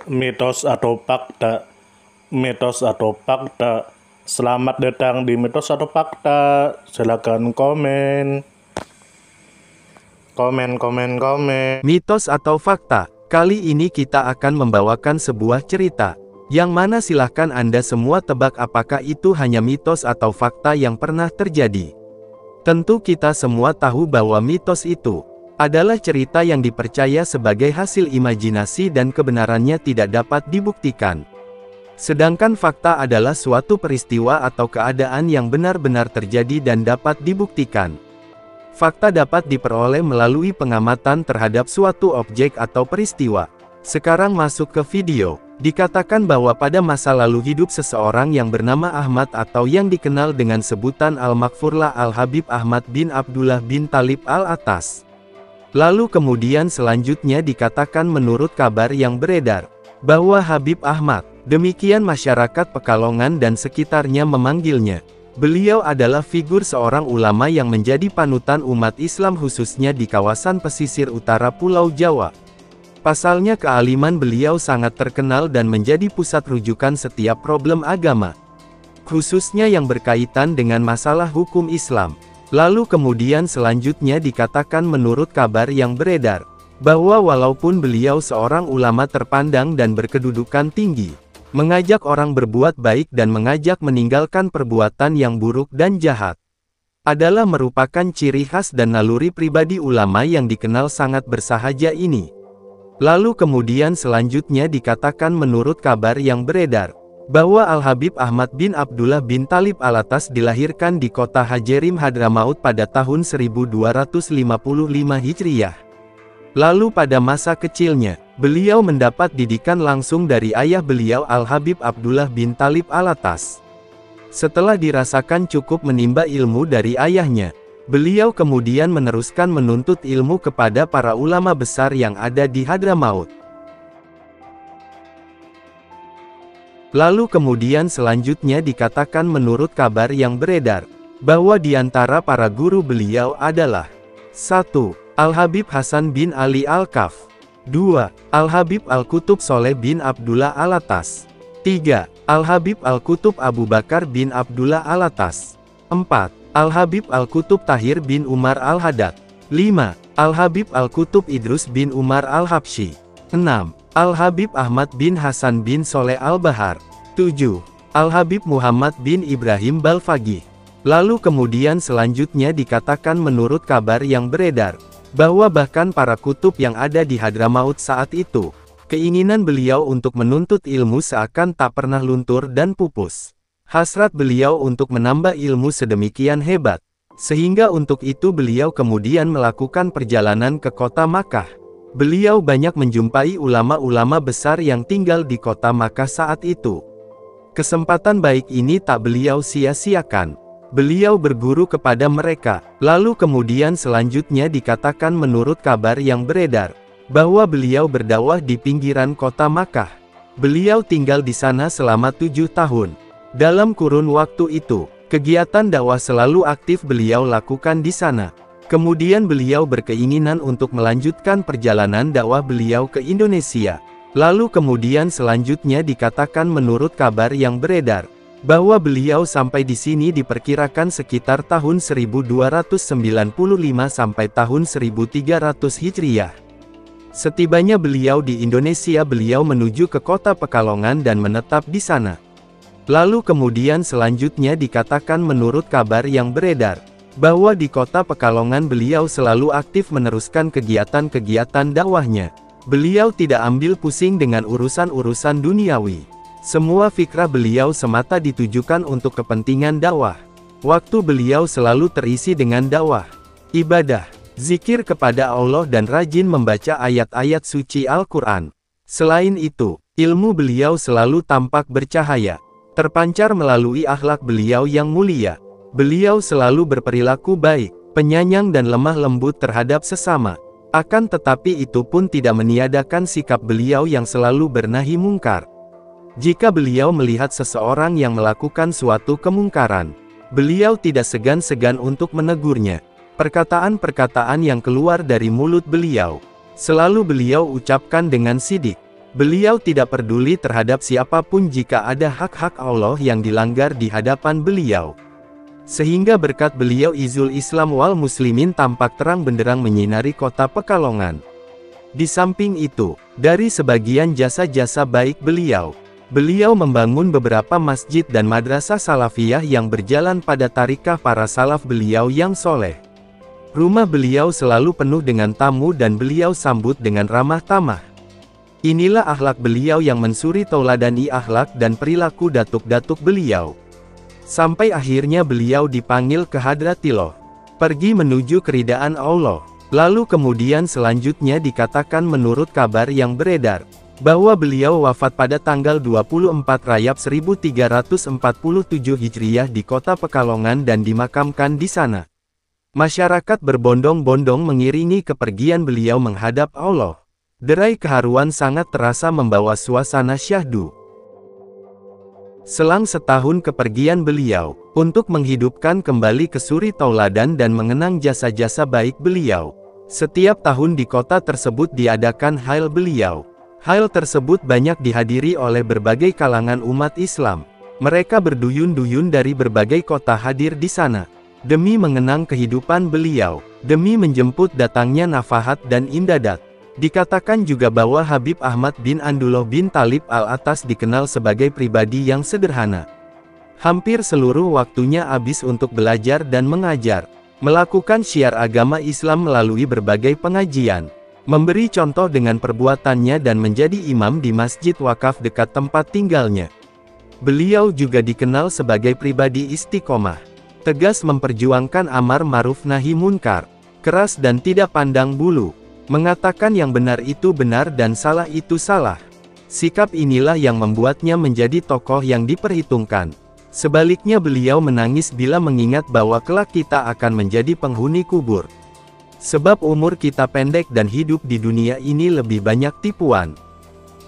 Mitos atau fakta? Mitos atau fakta? Selamat datang di Mitos atau Fakta. Silakan komen. Komen. Mitos atau fakta? Kali ini kita akan membawakan sebuah cerita, yang mana silahkan Anda semua tebak apakah itu hanya mitos atau fakta yang pernah terjadi. Tentu kita semua tahu bahwa mitos itu adalah cerita yang dipercaya sebagai hasil imajinasi dan kebenarannya tidak dapat dibuktikan. Sedangkan fakta adalah suatu peristiwa atau keadaan yang benar-benar terjadi dan dapat dibuktikan. Fakta dapat diperoleh melalui pengamatan terhadap suatu objek atau peristiwa. Sekarang masuk ke video. Dikatakan bahwa pada masa lalu hidup seseorang yang bernama Ahmad atau yang dikenal dengan sebutan Al-Maghfurlah Al-Habib Ahmad bin Abdullah bin Thalib Al-Attas. Lalu kemudian selanjutnya dikatakan menurut kabar yang beredar, bahwa Habib Ahmad, demikian masyarakat Pekalongan dan sekitarnya memanggilnya. Beliau adalah figur seorang ulama yang menjadi panutan umat Islam khususnya di kawasan pesisir utara Pulau Jawa. Pasalnya kealiman beliau sangat terkenal dan menjadi pusat rujukan setiap problem agama, khususnya yang berkaitan dengan masalah hukum Islam. Lalu kemudian selanjutnya dikatakan menurut kabar yang beredar, bahwa walaupun beliau seorang ulama terpandang dan berkedudukan tinggi, mengajak orang berbuat baik dan mengajak meninggalkan perbuatan yang buruk dan jahat, adalah merupakan ciri khas dan naluri pribadi ulama yang dikenal sangat bersahaja ini. Lalu kemudian selanjutnya dikatakan menurut kabar yang beredar, bahwa Al-Habib Ahmad bin Abdullah bin Thalib Al-Attas dilahirkan di kota Hajerim Hadramaut pada tahun 1255 Hijriyah. Lalu pada masa kecilnya, beliau mendapat didikan langsung dari ayah beliau Al-Habib Abdullah bin Thalib Al-Attas. Setelah dirasakan cukup menimba ilmu dari ayahnya, beliau kemudian meneruskan menuntut ilmu kepada para ulama besar yang ada di Hadramaut. Lalu kemudian selanjutnya dikatakan menurut kabar yang beredar, bahwa di antara para guru beliau adalah 1. Al-Habib Hasan bin Ali Al-Kaf, 2. Al-Habib Al-Qutub Soleh bin Abdullah Al-Attas, 3. Al-Habib Al-Qutub Abu Bakar bin Abdullah Al-Attas, 4. Al-Habib Al-Qutub Tahir bin Umar Al-Haddad, 5. Al-Habib Al-Qutub Idrus bin Umar Al-Habsyi, 6. Al-Habib Ahmad bin Hasan bin Soleh Al-Bahar, 7. Al-Habib Muhammad bin Ibrahim Balfaqih. Lalu kemudian selanjutnya dikatakan menurut kabar yang beredar, bahwa bahkan para kutub yang ada di Hadramaut saat itu, keinginan beliau untuk menuntut ilmu seakan tak pernah luntur dan pupus. Hasrat beliau untuk menambah ilmu sedemikian hebat, sehingga untuk itu beliau kemudian melakukan perjalanan ke kota Makkah. Beliau banyak menjumpai ulama-ulama besar yang tinggal di kota Makkah saat itu. Kesempatan baik ini tak beliau sia-siakan. Beliau berguru kepada mereka. Lalu kemudian selanjutnya dikatakan menurut kabar yang beredar, bahwa beliau berdakwah di pinggiran kota Makkah. Beliau tinggal di sana selama 7 tahun. Dalam kurun waktu itu, kegiatan dakwah selalu aktif beliau lakukan di sana. Kemudian beliau berkeinginan untuk melanjutkan perjalanan dakwah beliau ke Indonesia. Lalu kemudian selanjutnya dikatakan menurut kabar yang beredar, bahwa beliau sampai di sini diperkirakan sekitar tahun 1295 sampai tahun 1300 Hijriyah. Setibanya beliau di Indonesia, beliau menuju ke kota Pekalongan dan menetap di sana. Lalu kemudian selanjutnya dikatakan menurut kabar yang beredar, bahwa di kota Pekalongan beliau selalu aktif meneruskan kegiatan-kegiatan dakwahnya. Beliau tidak ambil pusing dengan urusan-urusan duniawi. Semua fikrah beliau semata ditujukan untuk kepentingan dakwah. Waktu beliau selalu terisi dengan dakwah, ibadah, zikir kepada Allah dan rajin membaca ayat-ayat suci Al-Quran. Selain itu, ilmu beliau selalu tampak bercahaya, terpancar melalui akhlak beliau yang mulia. Beliau selalu berperilaku baik, penyayang dan lemah lembut terhadap sesama. Akan tetapi itu pun tidak meniadakan sikap beliau yang selalu bernahi mungkar. Jika beliau melihat seseorang yang melakukan suatu kemungkaran, beliau tidak segan-segan untuk menegurnya. Perkataan-perkataan yang keluar dari mulut beliau, selalu beliau ucapkan dengan sidik. Beliau tidak peduli terhadap siapapun jika ada hak-hak Allah yang dilanggar di hadapan beliau. Sehingga berkat beliau Izul Islam wal Muslimin tampak terang benderang menyinari kota Pekalongan. Di samping itu, dari sebagian jasa-jasa baik beliau membangun beberapa masjid dan madrasah salafiyah yang berjalan pada tarikah para salaf beliau yang soleh. Rumah beliau selalu penuh dengan tamu dan beliau sambut dengan ramah tamah. Inilah akhlak beliau yang mensuri tauladani akhlak dan perilaku datuk-datuk beliau. Sampai akhirnya beliau dipanggil ke Hadratillah, pergi menuju keridaan Allah. Lalu kemudian selanjutnya dikatakan menurut kabar yang beredar, bahwa beliau wafat pada tanggal 24 Rajab 1347 Hijriah di kota Pekalongan dan dimakamkan di sana. Masyarakat berbondong-bondong mengiringi kepergian beliau menghadap Allah. Derai keharuan sangat terasa membawa suasana syahdu. Selang setahun kepergian beliau, untuk menghidupkan kembali kesuri tauladan dan mengenang jasa-jasa baik beliau, setiap tahun di kota tersebut diadakan hail beliau. Hail tersebut banyak dihadiri oleh berbagai kalangan umat Islam. Mereka berduyun-duyun dari berbagai kota hadir di sana, demi mengenang kehidupan beliau, demi menjemput datangnya nafahat dan imdadat. Dikatakan juga bahwa Habib Ahmad bin Abdullah bin Thalib Al-Attas dikenal sebagai pribadi yang sederhana. Hampir seluruh waktunya habis untuk belajar dan mengajar, melakukan syiar agama Islam melalui berbagai pengajian, memberi contoh dengan perbuatannya dan menjadi imam di masjid wakaf dekat tempat tinggalnya. Beliau juga dikenal sebagai pribadi istiqomah, tegas memperjuangkan amar ma'ruf nahi munkar, keras dan tidak pandang bulu. Mengatakan yang benar itu benar dan salah itu salah. Sikap inilah yang membuatnya menjadi tokoh yang diperhitungkan. Sebaliknya beliau menangis bila mengingat bahwa kelak kita akan menjadi penghuni kubur. Sebab umur kita pendek dan hidup di dunia ini lebih banyak tipuan.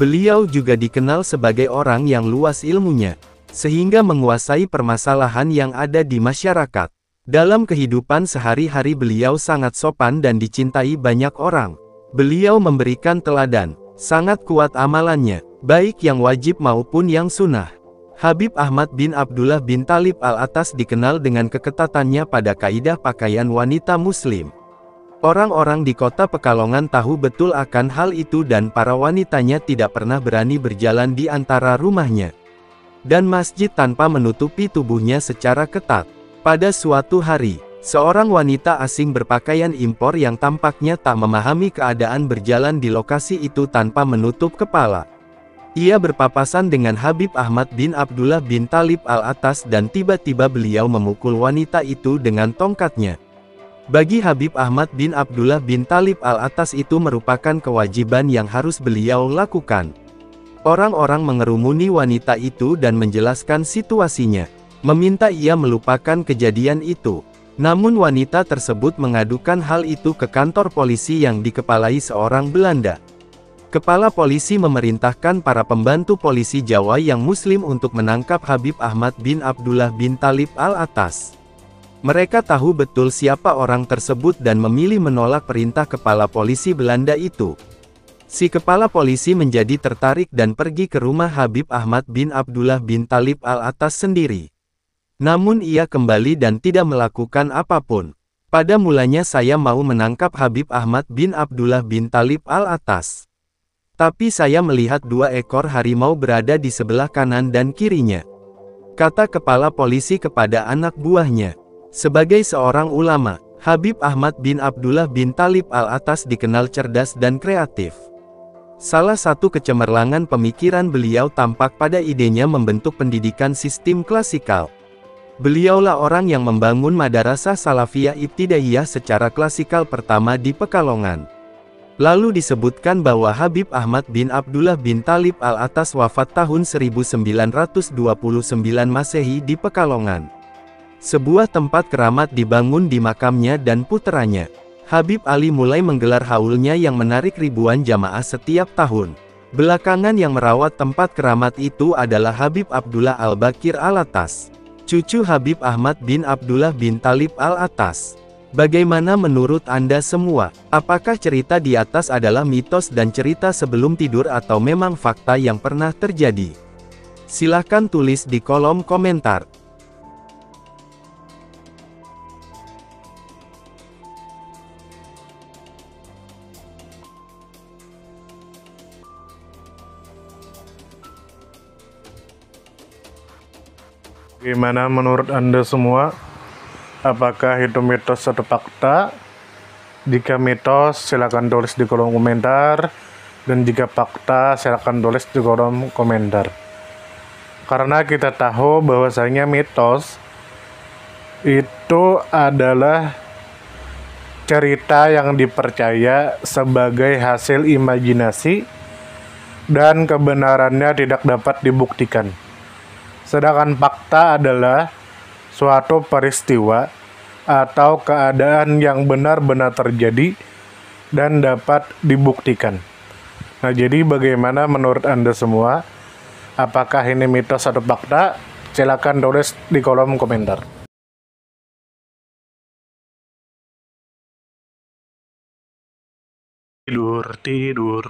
Beliau juga dikenal sebagai orang yang luas ilmunya, sehingga menguasai permasalahan yang ada di masyarakat. Dalam kehidupan sehari-hari beliau sangat sopan dan dicintai banyak orang. Beliau memberikan teladan, sangat kuat amalannya, baik yang wajib maupun yang sunnah. Habib Ahmad bin Abdullah bin Thalib Al-Attas dikenal dengan keketatannya pada kaidah pakaian wanita muslim. Orang-orang di kota Pekalongan tahu betul akan hal itu dan para wanitanya tidak pernah berani berjalan di antara rumahnya dan masjid tanpa menutupi tubuhnya secara ketat. Pada suatu hari, seorang wanita asing berpakaian impor yang tampaknya tak memahami keadaan berjalan di lokasi itu tanpa menutup kepala. Ia berpapasan dengan Habib Ahmad bin Abdullah bin Thalib Al-Attas dan tiba-tiba beliau memukul wanita itu dengan tongkatnya. Bagi Habib Ahmad bin Abdullah bin Thalib Al-Attas itu merupakan kewajiban yang harus beliau lakukan. Orang-orang mengerumuni wanita itu dan menjelaskan situasinya, meminta ia melupakan kejadian itu. Namun wanita tersebut mengadukan hal itu ke kantor polisi yang dikepalai seorang Belanda. Kepala polisi memerintahkan para pembantu polisi Jawa yang muslim untuk menangkap Habib Ahmad bin Abdullah bin Thalib Al-Attas. Mereka tahu betul siapa orang tersebut dan memilih menolak perintah kepala polisi Belanda itu. Si kepala polisi menjadi tertarik dan pergi ke rumah Habib Ahmad bin Abdullah bin Thalib Al-Attas sendiri. Namun ia kembali dan tidak melakukan apapun. Pada mulanya saya mau menangkap Habib Ahmad bin Abdullah bin Thalib Al-Attas. Tapi saya melihat 2 ekor harimau berada di sebelah kanan dan kirinya, kata kepala polisi kepada anak buahnya. Sebagai seorang ulama, Habib Ahmad bin Abdullah bin Thalib Al-Attas dikenal cerdas dan kreatif. Salah satu kecemerlangan pemikiran beliau tampak pada idenya membentuk pendidikan sistem klasikal. Beliaulah orang yang membangun Madarasah Salafiyah Ibtidaiyah secara klasikal pertama di Pekalongan. Lalu disebutkan bahwa Habib Ahmad bin Abdullah bin Thalib Al-Attas wafat tahun 1929 Masehi di Pekalongan. Sebuah tempat keramat dibangun di makamnya dan puteranya, Habib Ali, mulai menggelar haulnya yang menarik ribuan jamaah setiap tahun. Belakangan yang merawat tempat keramat itu adalah Habib Abdullah Al-Bakir Al-Attas, cucu Habib Ahmad bin Abdullah bin Thalib Al-Attas. Bagaimana menurut Anda semua? Apakah cerita di atas adalah mitos dan cerita sebelum tidur atau memang fakta yang pernah terjadi? Silahkan tulis di kolom komentar. Gimana menurut Anda semua? Apakah itu mitos atau fakta? Jika mitos, silakan tulis di kolom komentar. Dan jika fakta, silakan tulis di kolom komentar. Karena kita tahu bahwasanya mitos itu adalah cerita yang dipercaya sebagai hasil imajinasi dan kebenarannya tidak dapat dibuktikan. Sedangkan fakta adalah suatu peristiwa atau keadaan yang benar-benar terjadi dan dapat dibuktikan. Nah, jadi bagaimana menurut Anda semua? Apakah ini mitos atau fakta? Silakan tulis di kolom komentar. Tidur, tidur,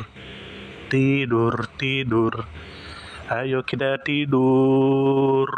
tidur, tidur. Ayo kita tidur.